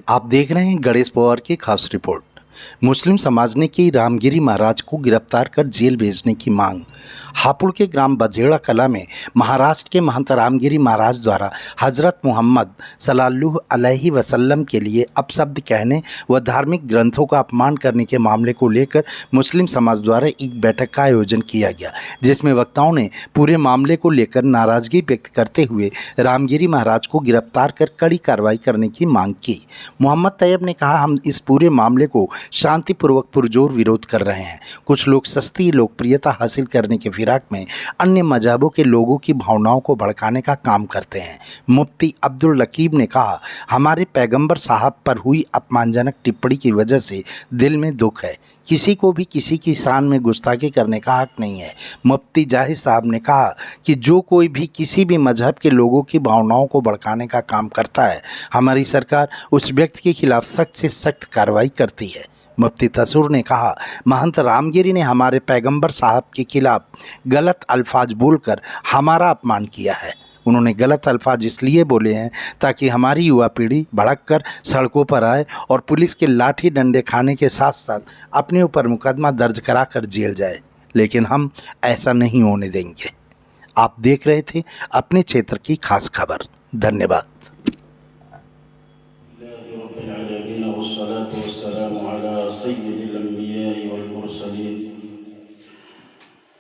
आप देख रहे हैं गणेश पवार की खास रिपोर्ट। मुस्लिम समाज ने की रामगिरी महाराज को गिरफ्तार कर जेल भेजने की मांग। हापुड़ के ग्राम बजेड़ा कला में महाराष्ट्र के महंत रामगिरी महाराज द्वारा हजरत मोहम्मद सल्लल्लाहु अलैहि वसल्लम के लिए अपशब्द कहने व धार्मिक ग्रंथों का अपमान करने के मामले को लेकर मुस्लिम समाज द्वारा एक बैठक का आयोजन किया गया, जिसमें वक्ताओं ने पूरे मामले को लेकर नाराजगी व्यक्त करते हुए रामगिरी महाराज को गिरफ्तार कर कड़ी कार्रवाई करने की मांग की। मोहम्मद तैयब ने कहा, हम इस पूरे मामले को शांतिपूर्वक पुरजोर विरोध कर रहे हैं। कुछ लोग सस्ती लोकप्रियता हासिल करने के फिराक में अन्य मजहबों के लोगों की भावनाओं को भड़काने का काम करते हैं। मुफ्ती अब्दुल लकीब ने कहा, हमारे पैगंबर साहब पर हुई अपमानजनक टिप्पणी की वजह से दिल में दुख है। किसी को भी किसी की शान में गुस्ताखी करने का हक नहीं है। मुफ्ती जाहिद साहब ने कहा कि जो कोई भी किसी भी मजहब के लोगों की भावनाओं को भड़काने का काम करता है, हमारी सरकार उस व्यक्ति के खिलाफ सख्त से सख्त कार्रवाई करती है। मुफ्ती तसूर ने कहा, महंत रामगिरी ने हमारे पैगंबर साहब के खिलाफ गलत अल्फाज बोलकर हमारा अपमान किया है। उन्होंने गलत अल्फाज इसलिए बोले हैं ताकि हमारी युवा पीढ़ी भड़क कर सड़कों पर आए और पुलिस के लाठी डंडे खाने के साथ साथ अपने ऊपर मुकदमा दर्ज कराकर जेल जाए, लेकिन हम ऐसा नहीं होने देंगे। आप देख रहे थे अपने क्षेत्र की खास खबर। धन्यवाद।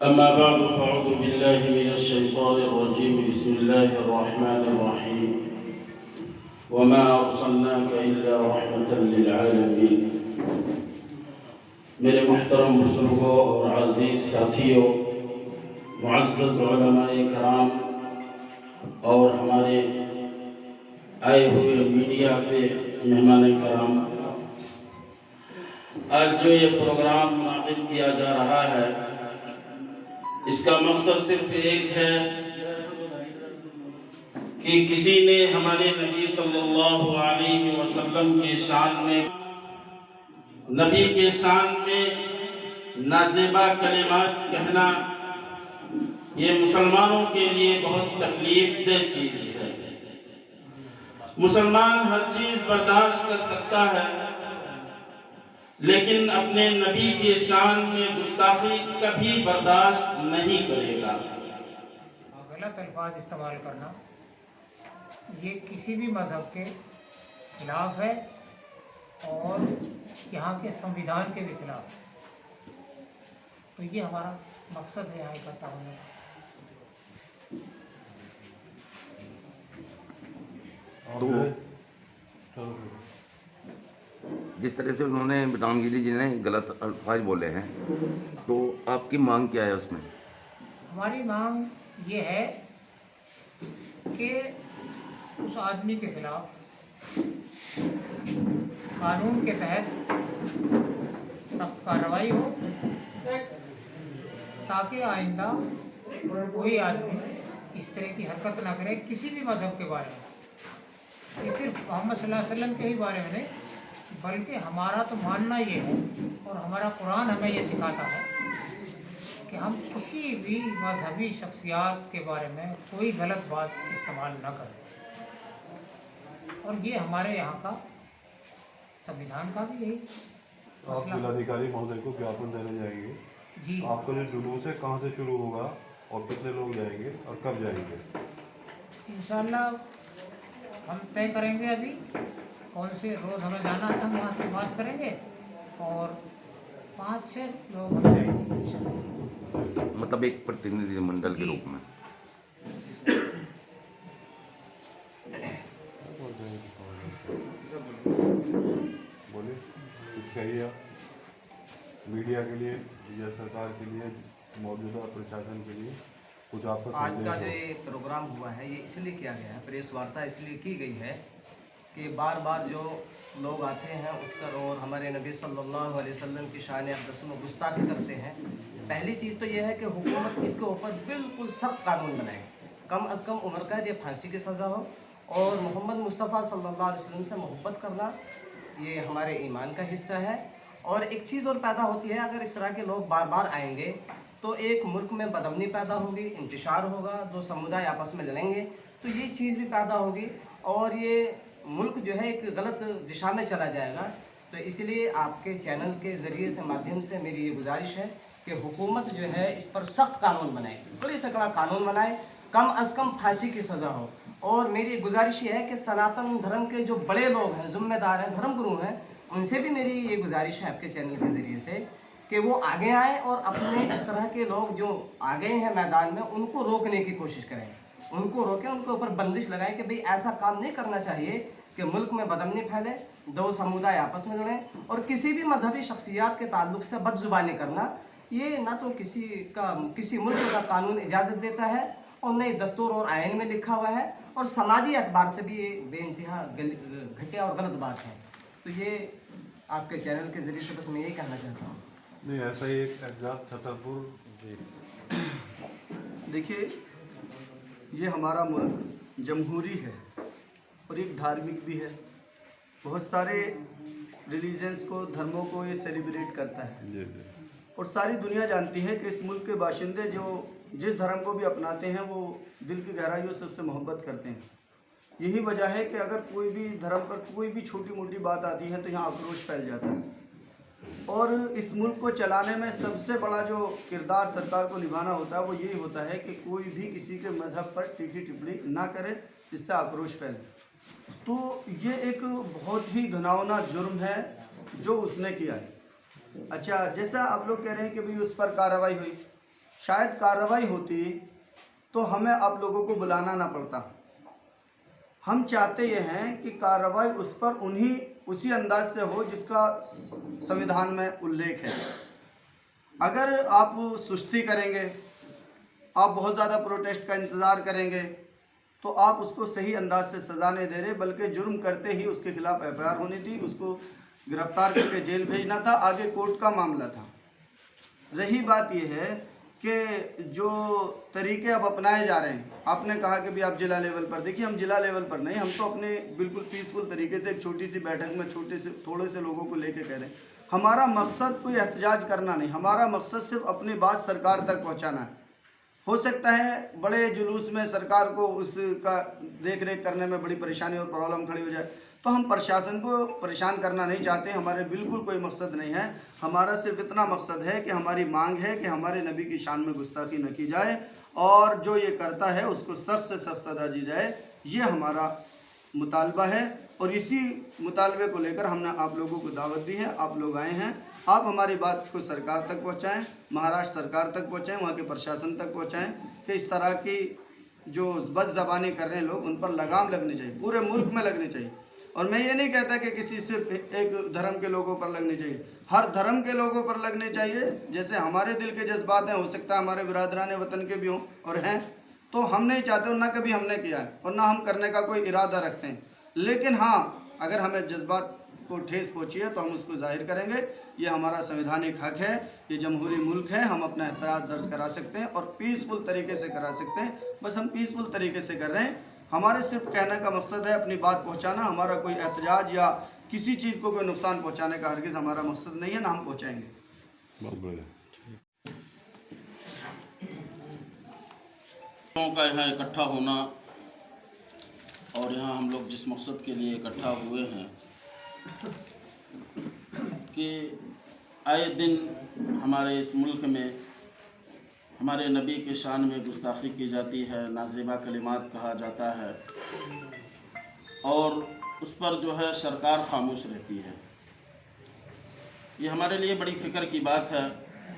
अम्मा बाद फ़अऊज़ु बिल्लाहि मिनश शैतानिर रजीम बिस्मिल्लाहिर रहमानिर रहीम वमा अर्सलनाका इल्ला रहमतल लिल आलमीन। मेरे मुहतरम बुजुर्गों और अज़ीज़ साथियों, मुअज़्ज़ज़ उलमाए कराम और हमारे आए हुए मीडिया पे मेहमान कराम, आज जो ये प्रोग्राम मुनाक़िद किया जा रहा है, इसका मकसद सिर्फ एक है कि किसी ने हमारे नबी सल्लल्लाहु अलैहि वसल्लम के शान में, नबी के शान में नाज़ेबा कलिमात कहना, ये मुसलमानों के लिए बहुत तकलीफ दह चीज़ है। मुसलमान हर चीज़ बर्दाश्त कर सकता है, लेकिन अपने नबी के शान में गुस्ताखी कभी बर्दाश्त नहीं करेगा। गलत अल्फाज इस्तेमाल करना ये किसी भी मज़हब के खिलाफ है और यहाँ के संविधान के भी खिलाफ है। तो ये हमारा मकसद है यहाँ इकट्ठा होने का। तो जिस तरह से उन्होंने रामगिरी जी ने गलत अल्फाज बोले हैं, तो आपकी मांग क्या है उसमें? हमारी मांग ये है कि उस आदमी के खिलाफ कानून के तहत सख्त कार्रवाई हो, ताकि आइंदा कोई आदमी इस तरह की हरकत ना करे किसी भी मज़हब के बारे में। ये सिर्फ मोहम्मद सल्लल्लाहु अलैहि वसल्लम के ही बारे में नहीं, बल्कि हमारा तो मानना ये है और हमारा कुरान हमें ये सिखाता है कि हम किसी भी मजहबी शख्सियात के बारे में कोई गलत बात इस्तेमाल न करें। और ये हमारे यहाँ का संविधान का भी यही आप जिलाधिकारी महोदय को ज्ञापन देने जाएंगे जी। आपका जो जुलूस है कहाँ से शुरू होगा और कितने लोग जाएंगे और कब जाएंगे? इंशाल्लाह हम तय करेंगे अभी कौन से रोज़ हमें जाना है, हम वहाँ से बात करेंगे और 5-6 लोग हम जाएंगे इंशाल्लाह। मतलब एक प्रतिनिधि मंडल के रूप में। बोलिए कुछ कहिए आप मीडिया के लिए या सरकार के लिए, मौजूदा प्रशासन के लिए कुछ आपका आज का जो ये प्रोग्राम हुआ है ये इसलिए किया गया है, प्रेस वार्ता इसलिए की गई है कि बार बार जो लोग आते हैं उठकर और हमारे नबी सल्लल्लाहु अलैहि वसल्लम की शान अक़दस में गुस्ताखी करते हैं। पहली चीज़ तो यह है कि हुकूमत इसके ऊपर बिल्कुल सख्त कानून बनाए, कम अज़ कम उम्र कैद या फांसी की सज़ा हो। और मोहम्मद मुस्तफ़ा सल्लल्लाहु अलैहि वसल्लम से मोहब्बत करना ये हमारे ईमान का हिस्सा है। और एक चीज़ और पैदा होती है, अगर इस तरह के लोग बार बार आएंगे तो एक मुल्क में बदअमनी पैदा होगी, इंतशार होगा, दो समुदाय आपस में लड़ेंगे, तो ये चीज़ भी पैदा होगी और ये मुल्क जो है एक गलत दिशा में चला जाएगा। तो इसलिए आपके चैनल के ज़रिए से माध्यम से मेरी ये गुजारिश है कि हुकूमत जो है इस पर सख्त कानून बनाए, बड़ी से बड़ा कानून बनाए, कम अज़ कम फांसी की सज़ा हो। और मेरी गुजारिश ये है कि सनातन धर्म के जो बड़े लोग हैं, ज़िम्मेदार हैं, धर्मगुरु हैं, उनसे भी मेरी ये गुजारिश है आपके चैनल के ज़रिए से कि वो आगे आएँ और अपने इस तरह के लोग जो आ गए हैं मैदान में उनको रोकने की कोशिश करें, उनको रोकें, उनके ऊपर बंदिश लगाएं कि भाई ऐसा काम नहीं करना चाहिए कि मुल्क में बदअमनी फैले, दो समुदाय आपस में लड़ें। और किसी भी मजहबी शख्सियात के ताल्लुक से बदजुबानी करना, ये ना तो किसी मुल्क का कानून इजाज़त देता है और न ही दस्तूर और आयन में लिखा हुआ है, और समाजी एतबार से भी ये बेइंतहा घटिया और गलत बात है। तो ये आपके चैनल के ज़रिए से बस मैं यही कहना चाहता हूँ। नहीं, ऐसा ही एक एग्जाम छतरपुर जी। देखिए, ये हमारा मुल्क जमहूरी है और एक धार्मिक भी है। बहुत सारे रिलीजन्स को, धर्मों को ये सेलिब्रेट करता है जी जी। और सारी दुनिया जानती है कि इस मुल्क के बाशिंदे जो जिस धर्म को भी अपनाते हैं वो दिल की गहराइयों से उससे मोहब्बत करते हैं। यही वजह है कि अगर कोई भी धर्म पर कोई भी छोटी मोटी बात आती है तो यहाँ आक्रोश फैल जाता है। और इस मुल्क को चलाने में सबसे बड़ा जो किरदार सरकार को निभाना होता है वो यही होता है कि कोई भी किसी के मज़हब पर तीखी टिप्पणी ना करे जिससे आक्रोश फैले। तो ये एक बहुत ही घिनौना जुर्म है जो उसने किया है। अच्छा, जैसा आप लोग कह रहे हैं कि भाई उस पर कार्रवाई हुई, शायद कार्रवाई होती तो हमें आप लोगों को बुलाना ना पड़ता। हम चाहते ये हैं कि कार्रवाई उस पर उसी अंदाज से हो जिसका संविधान में उल्लेख है। अगर आप सुस्ती करेंगे, आप बहुत ज़्यादा प्रोटेस्ट का इंतज़ार करेंगे तो आप उसको सही अंदाज से सज़ा नहीं दे रहे, बल्कि जुर्म करते ही उसके खिलाफ एफआईआर होनी थी, उसको गिरफ्तार करके जेल भेजना था, आगे कोर्ट का मामला था। रही बात यह है कि जो तरीके अब अपनाए जा रहे हैं, आपने कहा कि भी आप जिला लेवल पर, देखिए हम जिला लेवल पर नहीं, हम तो अपने बिल्कुल पीसफुल तरीके से एक छोटी सी बैठक में थोड़े से लोगों को लेके कह रहे हैं। हमारा मकसद कोई एहतजाज करना नहीं, हमारा मकसद सिर्फ अपनी बात सरकार तक पहुंचाना है। हो सकता है बड़े जुलूस में सरकार को उसका देख रेख करने में बड़ी परेशानी और प्रॉब्लम खड़ी हो जाए, तो हम प्रशासन को परेशान करना नहीं चाहते, हमारे बिल्कुल कोई मकसद नहीं है। हमारा सिर्फ इतना मकसद है कि हमारी मांग है कि हमारे नबी की शान में गुस्ताखी न की जाए और जो ये करता है उसको सख्त से सख्त सज़ा दी जाए। ये हमारा मुतालबा है और इसी मुतालबे को लेकर हमने आप लोगों को दावत दी है। आप लोग आए हैं, आप हमारी बात को सरकार तक पहुँचाएँ, महाराष्ट्र सरकार तक पहुँचाएँ, वहाँ के प्रशासन तक पहुँचाएँ कि इस तरह की जो बदज़बानी कर रहे हैं लोग, उन पर लगाम लगनी चाहिए, पूरे मुल्क में लगनी चाहिए। और मैं ये नहीं कहता कि किसी सिर्फ एक धर्म के लोगों पर लगनी चाहिए, हर धर्म के लोगों पर लगनी चाहिए। जैसे हमारे दिल के जज्बात हैं, हो सकता है हमारे बिरादरान वतन के भी हों और हैं, तो हम नहीं चाहते और ना कभी हमने किया है और ना हम करने का कोई इरादा रखते हैं। लेकिन हाँ, अगर हमें जज्बात को ठेस पहुँची है तो हम उसको जाहिर करेंगे। ये हमारा संवैधानिक हक है, ये जमहूरी मुल्क है, हम अपना एहतजाज दर्ज करा सकते हैं और पीसफुल तरीके से करा सकते हैं। बस हम पीसफुल तरीके से कर रहे हैं। हमारे सिर्फ कहने का मकसद है अपनी बात पहुंचाना, हमारा कोई एहतजाज या किसी चीज़ को कोई नुकसान पहुंचाने का हरगिज़ हमारा मकसद नहीं है, ना हम पहुंचाएंगे। बहुत बढ़िया। लोगों का यहाँ इकट्ठा होना और यहाँ हम लोग जिस मकसद के लिए इकट्ठा हुए हैं कि आए दिन हमारे इस मुल्क में हमारे नबी के शान में गुस्ताखी की जाती है, नाज़ेबा कलिमात कहा जाता है और उस पर जो है सरकार खामोश रहती है। ये हमारे लिए बड़ी फ़िक्र की बात है,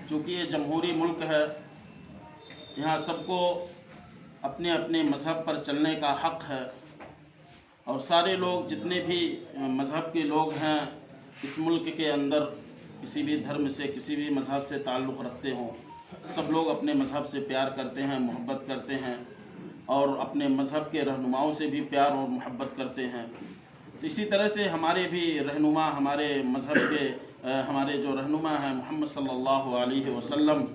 चूँकि ये जमहूरी मुल्क है, यहाँ सबको अपने अपने मज़हब पर चलने का हक़ है और सारे लोग जितने भी मज़हब के लोग हैं इस मुल्क के अंदर, किसी भी धर्म से, किसी भी मज़हब से ताल्लुक़ रखते हों, सब लोग अपने मज़हब से प्यार करते हैं, मोहब्बत करते हैं और अपने मज़हब के रहनुमाओं से भी प्यार और मोहब्बत करते हैं। तो इसी तरह से हमारे भी रहनुमा, हमारे मज़हब के हमारे जो रहनुमा हैं मोहम्मद सल्लल्लाहु अलैहि वसल्लम,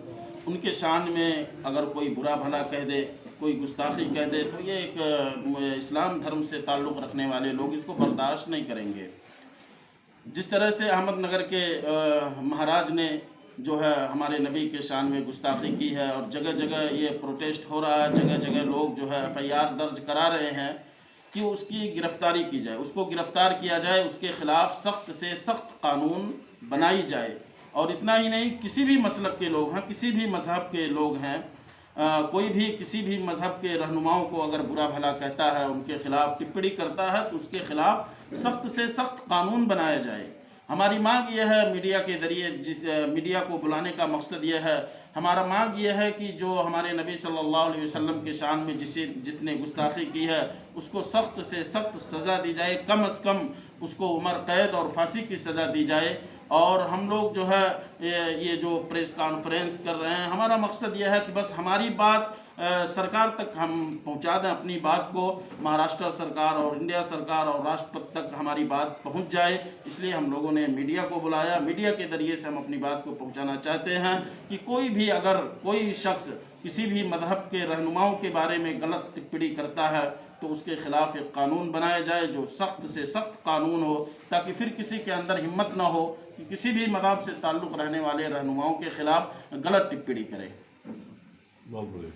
उनके शान में अगर कोई बुरा भला कह दे, कोई गुस्ताखी कह दे, तो ये एक इस्लाम धर्म से ताल्लुक़ रखने वाले लोग इसको बर्दाश्त नहीं करेंगे। जिस तरह से अहमदनगर के महाराज ने जो है हमारे नबी के शान में गुस्ताखी की है और जगह जगह ये प्रोटेस्ट हो रहा है, जगह जगह लोग जो है एफआईआर दर्ज करा रहे हैं, कि उसकी गिरफ्तारी की जाए, उसको गिरफ्तार किया जाए, उसके ख़िलाफ़ सख्त से सख्त कानून बनाई जाए। और इतना ही नहीं, किसी भी मसलक के लोग हैं, किसी भी मज़हब के लोग हैं, कोई भी किसी भी मज़हब के रहनुमाओं को अगर बुरा भला कहता है, उनके ख़िलाफ़ टिप्पणी करता है, तो उसके ख़िलाफ़ सख्त से सख्त कानून बनाया जाए। हमारी मांग यह है, मीडिया के ज़रिए मीडिया को बुलाने का मकसद यह है, हमारा मांग यह है कि जो हमारे नबी सल्लल्लाहु अलैहि वसल्लम के शान में जिसने गुस्ताखी की है, उसको सख्त से सख्त सज़ा दी जाए, कम अज़ कम उसको उम्र कैद और फांसी की सज़ा दी जाए। और हम लोग जो है ये जो प्रेस कॉन्फ्रेंस कर रहे हैं, हमारा मकसद यह है कि बस हमारी बात सरकार तक हम पहुंचा दें, अपनी बात को महाराष्ट्र सरकार और इंडिया सरकार और राष्ट्रपति तक हमारी बात पहुंच जाए। इसलिए हम लोगों ने मीडिया को बुलाया। मीडिया के ज़रिए से हम अपनी बात को पहुंचाना चाहते हैं कि कोई भी अगर कोई शख्स किसी भी मज़हब के रहनुमाओं के बारे में गलत टिप्पणी करता है, तो उसके ख़िलाफ़ एक कानून बनाया जाए जो सख्त से सख्त कानून हो, ताकि फिर किसी के अंदर हिम्मत ना हो कि किसी भी मज़हब से ताल्लुक़ रहने वाले रहनुमाओं के ख़िलाफ़ गलत टिप्पणी करे। बहुत बढ़िया।